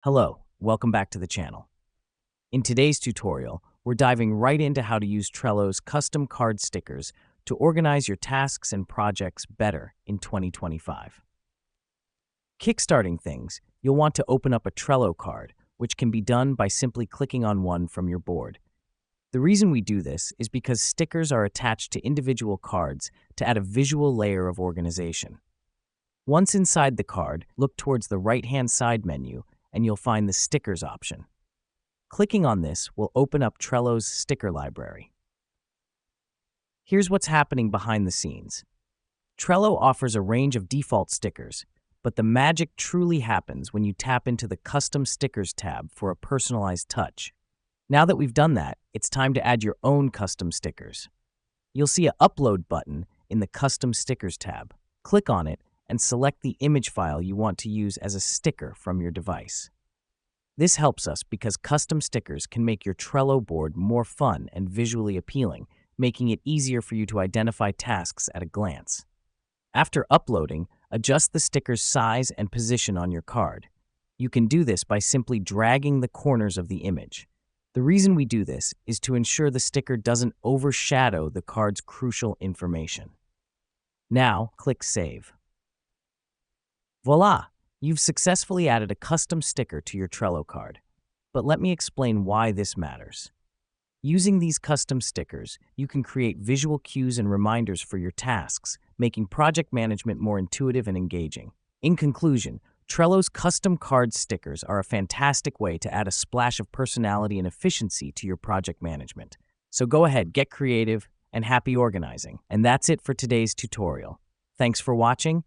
Hello, welcome back to the channel. In today's tutorial, we're diving right into how to use Trello's custom card stickers to organize your tasks and projects better in 2025. Kickstarting things, you'll want to open up a Trello card, which can be done by simply clicking on one from your board. The reason we do this is because stickers are attached to individual cards to add a visual layer of organization. Once inside the card, look towards the right-hand side menu and you'll find the Stickers option. Clicking on this will open up Trello's sticker library. Here's what's happening behind the scenes. Trello offers a range of default stickers, but the magic truly happens when you tap into the Custom Stickers tab for a personalized touch. Now that we've done that, it's time to add your own custom stickers. You'll see an Upload button in the Custom Stickers tab. Click on it and select the image file you want to use as a sticker from your device. This helps us because custom stickers can make your Trello board more fun and visually appealing, making it easier for you to identify tasks at a glance. After uploading, adjust the sticker's size and position on your card. You can do this by simply dragging the corners of the image. The reason we do this is to ensure the sticker doesn't overshadow the card's crucial information. Now, click Save. Voila! You've successfully added a custom sticker to your Trello card. But let me explain why this matters. Using these custom stickers, you can create visual cues and reminders for your tasks, making project management more intuitive and engaging. In conclusion, Trello's custom card stickers are a fantastic way to add a splash of personality and efficiency to your project management. So go ahead, get creative, and happy organizing. And that's it for today's tutorial. Thanks for watching,